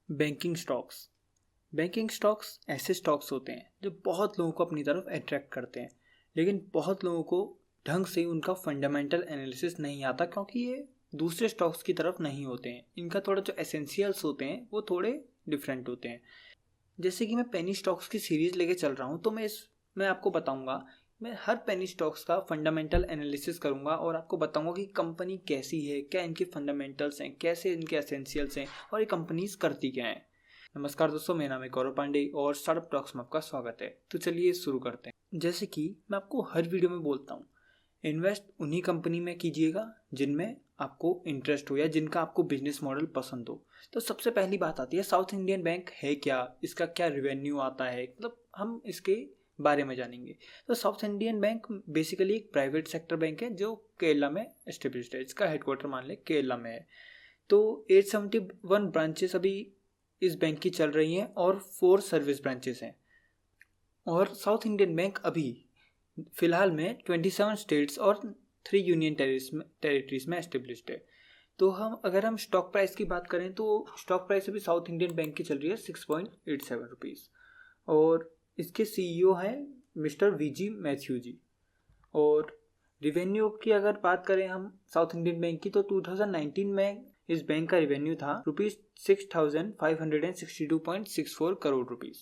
Banking stocks ऐसे stocks होते हैं जो बहुत लोगों को अपनी तरफ अट्रैक्ट करते हैं, लेकिन बहुत लोगों को ढंग से उनका फंडामेंटल एनालिसिस नहीं आता क्योंकि ये दूसरे स्टॉक्स की तरफ नहीं होते हैं। इनका थोड़ा जो एसेंशियल्स होते हैं वो थोड़े डिफरेंट होते हैं। जैसे कि मैं पेनी स्टॉक्स की सीरीज लेके चल रहा हूँ, तो मैं आपको बताऊंगा। मैं हर पेनी स्टॉक्स का फंडामेंटल एनालिसिस करूंगा और आपको बताऊंगा कि कंपनी कैसी है, क्या इनके फंडामेंटल्स हैं, कैसे इनके एसेंशियल्स हैं और ये कंपनीज करती क्या हैं। नमस्कार दोस्तों, मेरा नाम है गौरव पांडे और स्टार्टअप टॉक्स में आपका स्वागत है। तो चलिए शुरू करते हैं। जैसे कि मैं आपको हर वीडियो में बोलता हूँ, इन्वेस्ट उन्हीं कंपनी में कीजिएगा जिनमें आपको इंटरेस्ट हो या जिनका आपको बिजनेस मॉडल पसंद हो। तो सबसे पहली बात आती है, साउथ इंडियन बैंक है क्या, इसका क्या रेवेन्यू आता है, मतलब हम इसके बारे में जानेंगे। तो साउथ इंडियन बैंक बेसिकली एक प्राइवेट सेक्टर बैंक है जो केरला में एस्टेब्लिश्ड है। इसका हेडक्वार्टर मान लें केरला में है। तो 871 ब्रांचेस अभी इस बैंक की चल रही हैं और 4 सर्विस ब्रांचेस हैं। और साउथ इंडियन बैंक अभी फिलहाल में 27 स्टेट्स और 3 यूनियन टेरिटरीज में एस्टेब्लिश्ड है। तो अगर हम स्टॉक प्राइस की बात करें तो स्टॉक प्राइस अभी साउथ इंडियन बैंक की चल रही है 6.87 रुपीज़। और इसके सीईओ हैं मिस्टर वीजी मैथ्यू जी। और रिवेन्यू की अगर बात करें हम साउथ इंडियन बैंक की, तो 2019 में इस बैंक का रिवेन्यू था ₹6,562.64 करोड़ रुपीज़।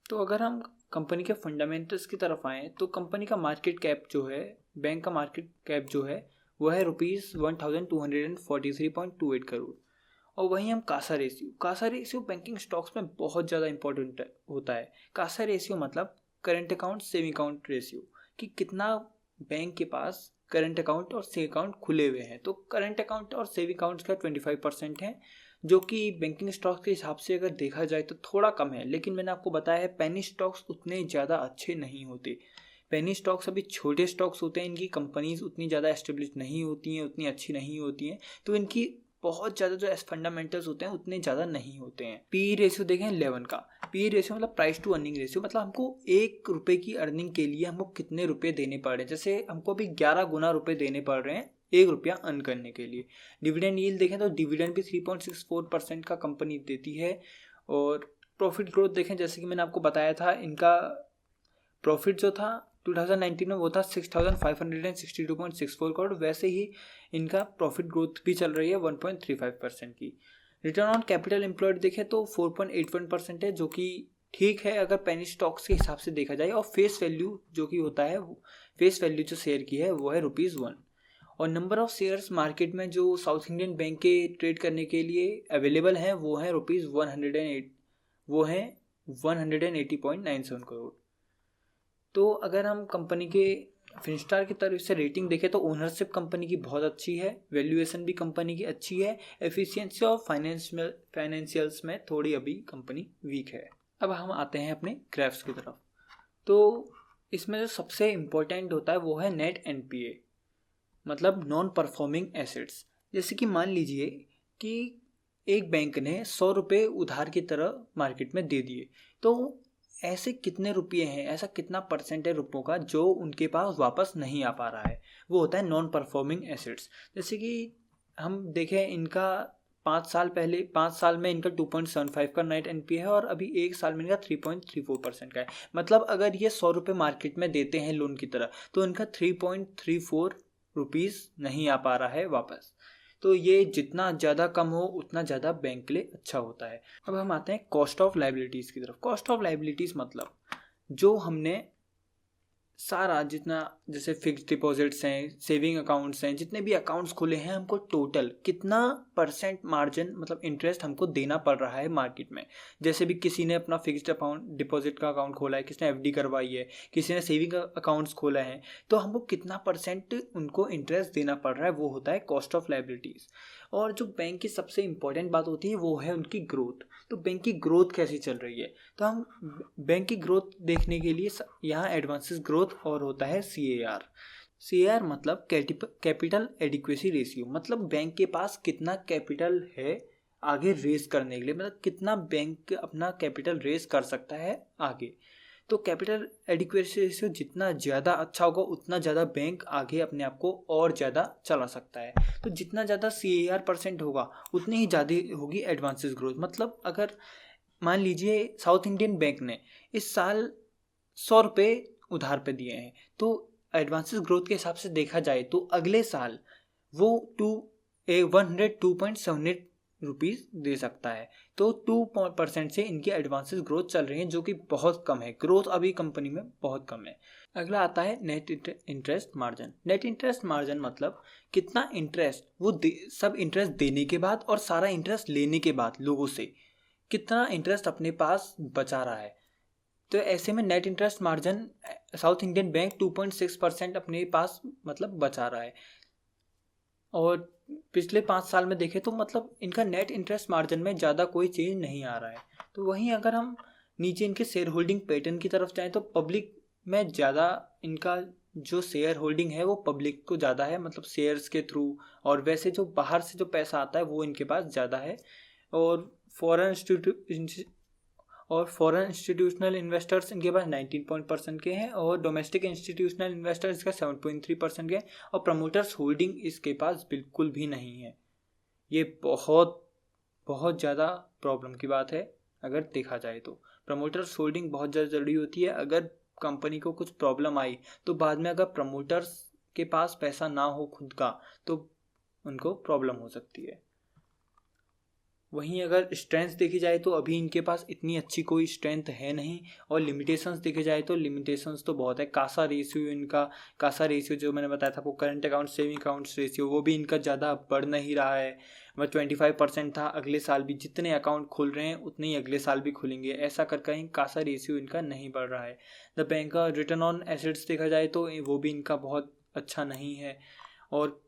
तो अगर हम कंपनी के फंडामेंटल्स की तरफ आएँ तो कंपनी का मार्केट कैप जो है, बैंक का मार्केट कैप जो है वो है ₹1243.28 करोड़। और वहीं हम कासा रेशियो बैंकिंग स्टॉक्स में बहुत ज़्यादा इंपॉर्टेंट होता है। कासा रेशियो मतलब current account saving account ratio, कि कितना बैंक के पास करंट अकाउंट और सेविंग अकाउंट खुले हुए हैं। तो करंट अकाउंट और सेविंग अकाउंट्स का 25% है, जो कि बैंकिंग स्टॉक्स के हिसाब से अगर देखा जाए तो थोड़ा कम है। लेकिन मैंने आपको बताया है पेनी स्टॉक्स उतने ज़्यादा अच्छे नहीं होते। पेनी स्टॉक्स अभी छोटे स्टॉक्स होते हैं, इनकी कंपनीज उतनी ज़्यादा एस्टेब्लिश नहीं होती हैं, उतनी अच्छी नहीं होती हैं, तो इनकी बहुत ज़्यादा जो फंडामेंटल्स होते हैं उतने ज़्यादा नहीं होते हैं। पी रेशियो देखें 11 का। पी रेशियो मतलब प्राइस टू अर्निंग रेशियो, मतलब हमको 1 रुपये की अर्निंग के लिए हमको कितने रुपए देने पड़ रहे हैं। जैसे हमको अभी 11 गुना रुपए देने पड़ रहे हैं 1 रुपया अर्न करने के लिए। डिविडेंड यील्ड देखें तो डिविडेंड भी 3.64% का कंपनी देती है। और प्रॉफिट ग्रोथ देखें, जैसे कि मैंने आपको बताया था, इनका प्रॉफिट जो था 2019 में वो था 6,562.64 करोड़। वैसे ही इनका प्रॉफिट ग्रोथ भी चल रही है 1.35% की। रिटर्न ऑन कैपिटल एम्प्लॉयड देखें तो 4.81% है, जो कि ठीक है अगर पेनी स्टॉक्स के हिसाब से देखा जाए। और फेस वैल्यू जो कि होता है, फेस वैल्यू जो शेयर की है वो है ₹1। और नंबर ऑफ शेयर्स मार्केट में जो साउथ इंडियन बैंक के ट्रेड करने के लिए अवेलेबल हैं वो है ₹108, वो है 180.97 करोड़। तो अगर हम कंपनी के फिनस्टार की तरफ से रेटिंग देखें तो ओनरशिप कंपनी की बहुत अच्छी है, वैल्यूएशन भी कंपनी की अच्छी है, एफिशिएंसी ऑफ फाइनेंशियल्स में थोड़ी अभी कंपनी वीक है। अब हम आते हैं अपने ग्राफ्स की तरफ। तो इसमें जो सबसे इम्पोर्टेंट होता है वो है नेट एनपीए, मतलब नॉन परफॉर्मिंग एसेट्स। जैसे कि मान लीजिए कि एक बैंक ने 100 रुपये उधार की तरह मार्केट में दे दिए, तो ऐसे कितने रुपये हैं, ऐसा कितना परसेंट है रुपयों का जो उनके पास वापस नहीं आ पा रहा है, वो होता है नॉन परफॉर्मिंग एसेट्स। जैसे कि हम देखें, इनका 5 साल में इनका 2.75 का नेट एनपीए है और अभी 1 साल में इनका 3.34% का है। मतलब अगर ये 100 रुपये मार्केट में देते हैं लोन की तरह, तो इनका 3.34 रुपीज़ नहीं आ पा रहा है वापस। तो ये जितना ज़्यादा कम हो उतना ज़्यादा बैंक के लिए अच्छा होता है। अब हम आते हैं कॉस्ट ऑफ लाइबिलिटीज़ की तरफ। कॉस्ट ऑफ लाइबिलिटीज़ मतलब जो हमने सारा जितना, जैसे फिक्स्ड डिपॉजिट्स हैं, सेविंग अकाउंट्स हैं, जितने भी अकाउंट्स खुले हैं, हमको टोटल कितना परसेंट मार्जिन मतलब इंटरेस्ट हमको देना पड़ रहा है मार्केट में। जैसे भी किसी ने अपना फिक्स्ड अकाउंट डिपॉजिट का अकाउंट खोला है, किसी ने एफडी करवाई है, किसी ने सेविंग अकाउंट्स खोला है, तो हमको कितना परसेंट उनको इंटरेस्ट देना पड़ रहा है, वो होता है कॉस्ट ऑफ लाइबिलिटीज़। और जो बैंक की सबसे इंपॉर्टेंट बात होती है वो है उनकी ग्रोथ। तो बैंक की ग्रोथ कैसी चल रही है, तो हम बैंक की ग्रोथ देखने के लिए यहाँ एडवांसेस ग्रोथ और होता है CAR मतलब कैपिटल एडिक्वेसी रेशियो, मतलब बैंक के पास कितना कैपिटल है आगे रेस करने के लिए, मतलब कितना बैंक अपना कैपिटल रेस कर सकता है आगे। तो कैपिटल एडिक्वेसी रेशियो जितना ज़्यादा अच्छा होगा उतना ज़्यादा बैंक आगे अपने आप को और ज़्यादा चला सकता है। तो जितना ज़्यादा CAR% होगा उतनी ही ज़्यादा होगी एडवांसेस ग्रोथ। मतलब अगर मान लीजिए साउथ इंडियन बैंक ने इस साल 100 रुपये उधार पे दिए हैं, तो एडवांसेस ग्रोथ के हिसाब से देखा जाए तो अगले साल वो 102.78 रुपीज़ दे सकता है। तो 2% से इनकी एडवांसेस ग्रोथ चल रही है, जो कि बहुत कम है। ग्रोथ अभी कंपनी में बहुत कम है। अगला आता है net interest margin. Net interest margin मतलब कितना इंटरेस्ट वो सब इंटरेस्ट देने के बाद और सारा इंटरेस्ट लेने के बाद लोगों से कितना इंटरेस्ट अपने पास बचा रहा है। तो ऐसे में net interest margin south Indian bank 2.6% अपने पास मतलब बचा रहा है। और पिछले 5 साल में देखें तो मतलब इनका नेट इंटरेस्ट मार्जिन में ज़्यादा कोई चेंज नहीं आ रहा है। तो वहीं अगर हम नीचे इनके शेयर होल्डिंग पैटर्न की तरफ जाएं तो पब्लिक में ज़्यादा इनका जो शेयर होल्डिंग है वो पब्लिक को ज़्यादा है, मतलब शेयर्स के थ्रू। और वैसे जो बाहर से जो पैसा आता है वो इनके पास ज़्यादा है। और फॉरेन इंस्टीट्यूशनल इन्वेस्टर्स इनके पास 19% के हैं और डोमेस्टिक इंस्टीट्यूशनल इन्वेस्टर्स इसका 7.3% के हैं। और प्रमोटर्स होल्डिंग इसके पास बिल्कुल भी नहीं है। ये बहुत बहुत ज़्यादा प्रॉब्लम की बात है। अगर देखा जाए तो प्रमोटर्स होल्डिंग बहुत ज़्यादा ज़रूरी होती है। अगर कंपनी को कुछ प्रॉब्लम आई तो बाद में अगर प्रमोटर्स के पास पैसा ना हो खुद का तो उनको प्रॉब्लम हो सकती है। वहीं अगर स्ट्रेंथ देखी जाए तो अभी इनके पास इतनी अच्छी कोई स्ट्रेंथ है नहीं। और लिमिटेशंस देखे जाए तो लिमिटेशंस तो बहुत है। कासा रेशियो जो मैंने बताया था वो current account saving accounts ratio वो भी इनका ज़्यादा बढ़ नहीं रहा है। वह 25% था, अगले साल भी जितने अकाउंट खुल रहे हैं उतने ही अगले साल भी खुलेंगे। ऐसा कर कहीं कासा रेशियो इनका नहीं बढ़ रहा है। द बैंक का रिटर्न ऑन एसेट्स देखा जाए तो वो भी इनका बहुत अच्छा नहीं है। और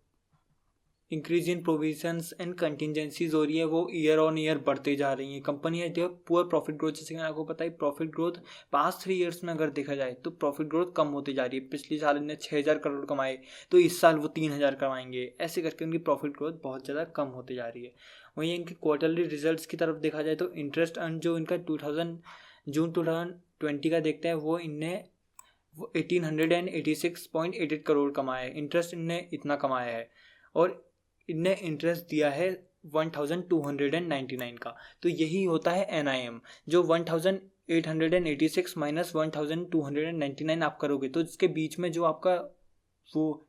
increase in provisions and contingencies हो रही है वो ईयर ऑन ईयर बढ़ते जा रही हैं। कंपनी है जो पुअर प्रॉफिट ग्रोथ, जैसे कि आपको पता है प्रॉफिट ग्रोथ पास्ट 3 ईयर्स में अगर देखा जाए तो प्रॉफिट ग्रोथ कम होती जा रही है। पिछले साल इन्हें 6,000 करोड़ कमाए तो इस साल वो 3,000 कमाएंगे। ऐसे करके उनकी प्रॉफिट ग्रोथ बहुत ज़्यादा कम होती जा रही है। वहीं इनके क्वार्टरली रिजल्ट्स की तरफ देखा जाए तो इंटरेस्ट अर्न जो इनका जून 2020 का देखते हैं वो इनने 1886.88 करोड़ कमाया है। इंटरेस्ट इनने इतना कमाया है और इनने इंटरेस्ट दिया है 1299 का। तो यही होता है NIM। जो 1886 माइनस 1299 आप करोगे तो इसके बीच में जो आपका वो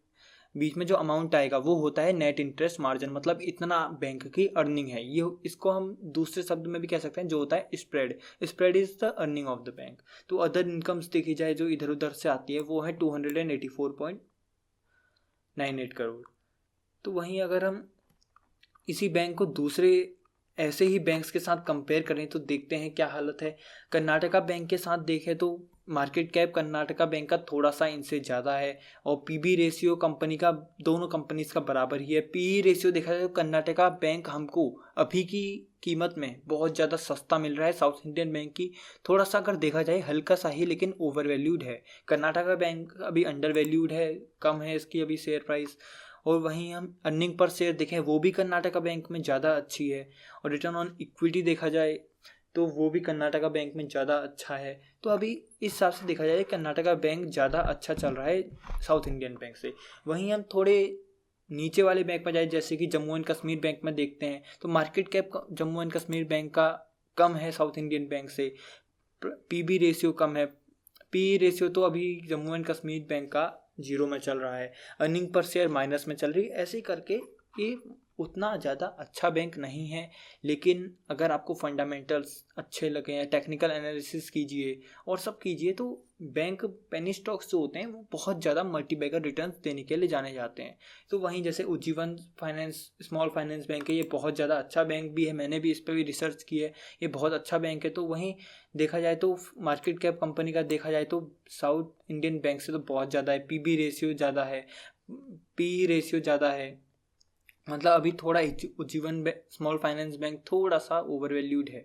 बीच में जो अमाउंट आएगा वो होता है नेट इंटरेस्ट मार्जिन। मतलब इतना बैंक की अर्निंग है ये। इसको हम दूसरे शब्द में भी कह सकते हैं जो होता है spread is the earning of the bank. तो अदर इनकम्स देखी जाए जो इधर उधर से आती है वो है 284.98 करोड़। तो वहीं अगर हम इसी बैंक को दूसरे ऐसे ही बैंक्स के साथ कंपेयर करें तो देखते हैं क्या हालत है। कर्नाटका बैंक के साथ देखें तो मार्केट कैप कर्नाटका बैंक का थोड़ा सा इनसे ज़्यादा है। और PB रेशियो कंपनी का दोनों कंपनीज का बराबर ही है। PE रेशियो देखा जाए तो कर्नाटका बैंक हमको अभी की कीमत में बहुत ज़्यादा सस्ता मिल रहा है साउथ इंडियन बैंक की। थोड़ा सा अगर देखा जाए हल्का सा ही, लेकिन ओवर वैल्यूड है। कर्नाटका बैंक अभी अंडर वैल्यूड है, कम है इसकी अभी शेयर प्राइस। और वहीं हम अर्निंग पर शेयर देखें वो भी कर्नाटका बैंक में ज़्यादा अच्छी है। और रिटर्न ऑन इक्विटी देखा जाए तो वो भी कर्नाटका बैंक में ज़्यादा अच्छा है। तो अभी इस हिसाब से देखा जाए कर्नाटका बैंक ज़्यादा अच्छा चल रहा है साउथ इंडियन बैंक से। वहीं हम थोड़े नीचे वाले बैंक में जाए जैसे कि जम्मू एंड कश्मीर बैंक में देखते हैं तो market cap Jammu and Kashmir bank का कम है साउथ इंडियन बैंक से। PB रेशियो कम है। PE रेशियो तो अभी जम्मू एंड कश्मीर बैंक का 0 में चल रहा है। अर्निंग पर शेयर माइनस में चल रही है। ऐसे करके ये उतना ज़्यादा अच्छा बैंक नहीं है। लेकिन अगर आपको फंडामेंटल्स अच्छे लगे हैं, टेक्निकल एनालिसिस कीजिए और सब कीजिए तो बैंक पेनी स्टॉक्स जो होते हैं वो बहुत ज़्यादा मल्टीबैगर रिटर्न्स देने के लिए जाने जाते हैं। तो वहीं जैसे Ujjivan finance small finance bank है, ये बहुत ज़्यादा अच्छा बैंक भी है। मैंने भी इस पर भी रिसर्च की है, ये बहुत अच्छा बैंक है। तो वहीं देखा जाए तो मार्केट कैप कंपनी का देखा जाए तो साउथ इंडियन बैंक से तो बहुत ज़्यादा है। PB रेशियो ज़्यादा है, PE रेशियो ज़्यादा है। मतलब अभी थोड़ा उज्जीवन स्मॉल फाइनेंस बैंक थोड़ा सा ओवर वैल्यूड है।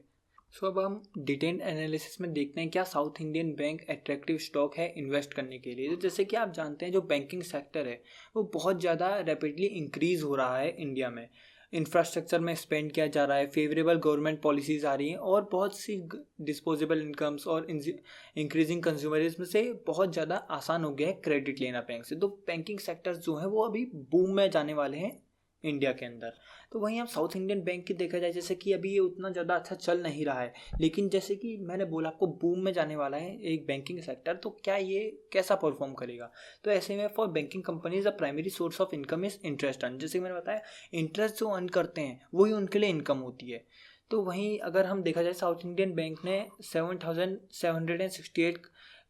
सो अब हम डिटेल्ड एनालिसिस में देखते हैं क्या south Indian bank attractive stock है इन्वेस्ट करने के लिए। तो जैसे कि आप जानते हैं जो बैंकिंग सेक्टर है वो बहुत ज़्यादा रैपिडली इंक्रीज़ हो रहा है इंडिया में। इंफ्रास्ट्रक्चर में स्पेंड किया जा रहा है, फेवरेबल गवर्नमेंट पॉलिसीज़ आ रही हैं और बहुत सी डिस्पोजेबल इनकम्स और इंक्रीजिंग कंज्यूमरिज्म से बहुत ज़्यादा आसान हो गया है क्रेडिट लेना बैंक से। तो बैंकिंग सेक्टर्स जो हैं वो अभी बूम में जाने वाले हैं इंडिया के अंदर। तो वहीं हम साउथ इंडियन बैंक की देखा जाए, जैसे कि अभी ये उतना ज़्यादा अच्छा चल नहीं रहा है, लेकिन जैसे कि मैंने बोला आपको बूम में जाने वाला है एक बैंकिंग सेक्टर, तो क्या ये कैसा परफॉर्म करेगा। तो ऐसे में for banking companies the primary source of income is interest earn. जैसे मैंने बताया, इंटरेस्ट जो अर्न करते हैं वही उनके लिए इनकम होती है। तो वहीं अगर हम देखा जाए, साउथ इंडियन बैंक ने 7,768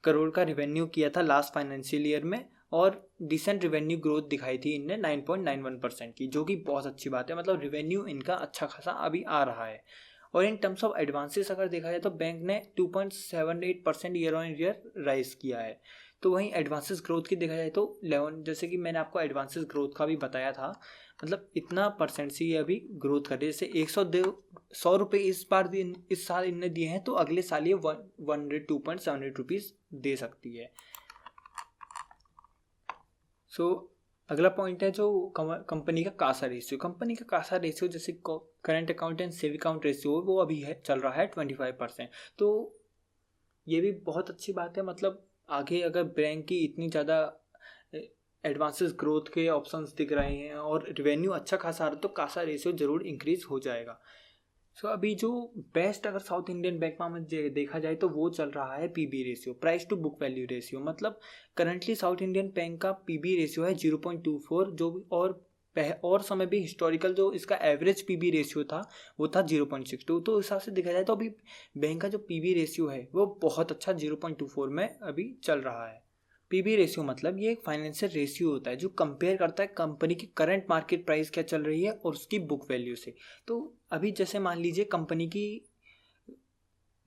करोड़ का रिवेन्यू किया था लास्ट फाइनेंशियल ईयर में, और डिसेंट रिवेन्यू ग्रोथ दिखाई थी इनने 9.91% की, जो कि बहुत अच्छी बात है। मतलब रिवेन्यू इनका अच्छा खासा अभी आ रहा है। और इन टर्म्स ऑफ एडवांसेस अगर देखा जाए तो बैंक ने 2.78% ईयर ऑन ईयर राइज किया है। तो वहीं एडवांसेस ग्रोथ की देखा जाए तो 11, जैसे कि मैंने आपको एडवांसेस ग्रोथ का भी बताया था, मतलब इतना परसेंट से ये अभी ग्रोथ कर रही है। जैसे 100 रुपये इस साल इनने दिए हैं, तो अगले साल ये 102.78 रुपीज़ दे सकती है। अगला पॉइंट है जो कंपनी का कासा रेशियो। कंपनी का कासा रेशियो जैसे current account and saving account ratio वो अभी है चल रहा है 25%। तो ये भी बहुत अच्छी बात है। मतलब आगे अगर बैंक की इतनी ज़्यादा एडवांसेस ग्रोथ के ऑप्शंस दिख रहे हैं और रिवेन्यू अच्छा खासा आ रहा है, तो कासा रेशियो ज़रूर इंक्रीज हो जाएगा। अभी जो बेस्ट अगर साउथ इंडियन बैंक में देखा जाए तो वो चल रहा है PB ratio, price to book value ratio. मतलब करंटली साउथ इंडियन बैंक का पीबी रेशियो है 0.24, जो और समय भी हिस्टोरिकल जो इसका एवरेज पीबी रेशियो था वो था 0.62। तो इस हिसाब से देखा जाए तो अभी बैंक का जो पीबी रेशियो है वो बहुत अच्छा 0.24 में अभी चल रहा है। पीबी रेशियो मतलब ये एक फाइनेंशियल रेशियो होता है जो कंपेयर करता है कंपनी की करंट मार्केट प्राइस क्या चल रही है और उसकी बुक वैल्यू से। तो अभी जैसे मान लीजिए कंपनी की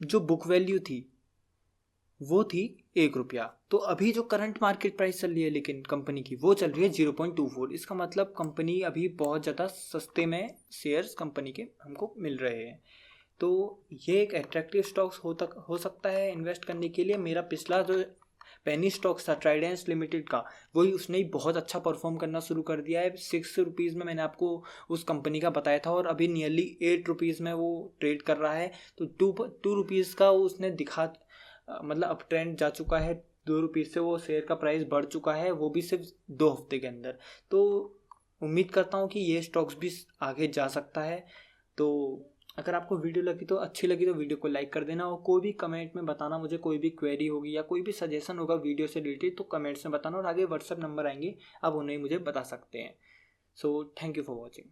जो बुक वैल्यू थी वो थी 1 रुपया, तो अभी जो करंट मार्केट प्राइस चल रही है लेकिन कंपनी की वो चल रही है 0.24। इसका मतलब कंपनी अभी बहुत ज़्यादा सस्ते में शेयर्स कंपनी के हमको मिल रहे हैं। तो ये एक एट्रैक्टिव स्टॉक्स हो सकता है इन्वेस्ट करने के लिए। मेरा पिछला जो पेनी स्टॉक्स था ट्राइडेंस लिमिटेड का, वही उसने ही बहुत अच्छा परफॉर्म करना शुरू कर दिया है। 6 रुपीज़ में मैंने आपको उस कंपनी का बताया था और अभी नियरली 8 रुपीज़ में वो ट्रेड कर रहा है। तो 2 रुपीज़ का उसने मतलब अब ट्रेंड जा चुका है। 2 रुपीज़ से वो शेयर का प्राइस बढ़ चुका है, वो भी सिर्फ 2 हफ्ते के अंदर। तो उम्मीद करता हूँ कि ये स्टॉक्स भी आगे जा सकता है। तो अगर आपको वीडियो अच्छी लगी तो वीडियो को लाइक कर देना, और कोई भी कमेंट में बताना मुझे, कोई भी क्वेरी होगी या कोई भी सजेशन होगा वीडियो से रिलेटेड तो कमेंट्स में बताना, और आगे व्हाट्सएप नंबर आएंगे आप उन्हें मुझे बता सकते हैं। So thank you for watching.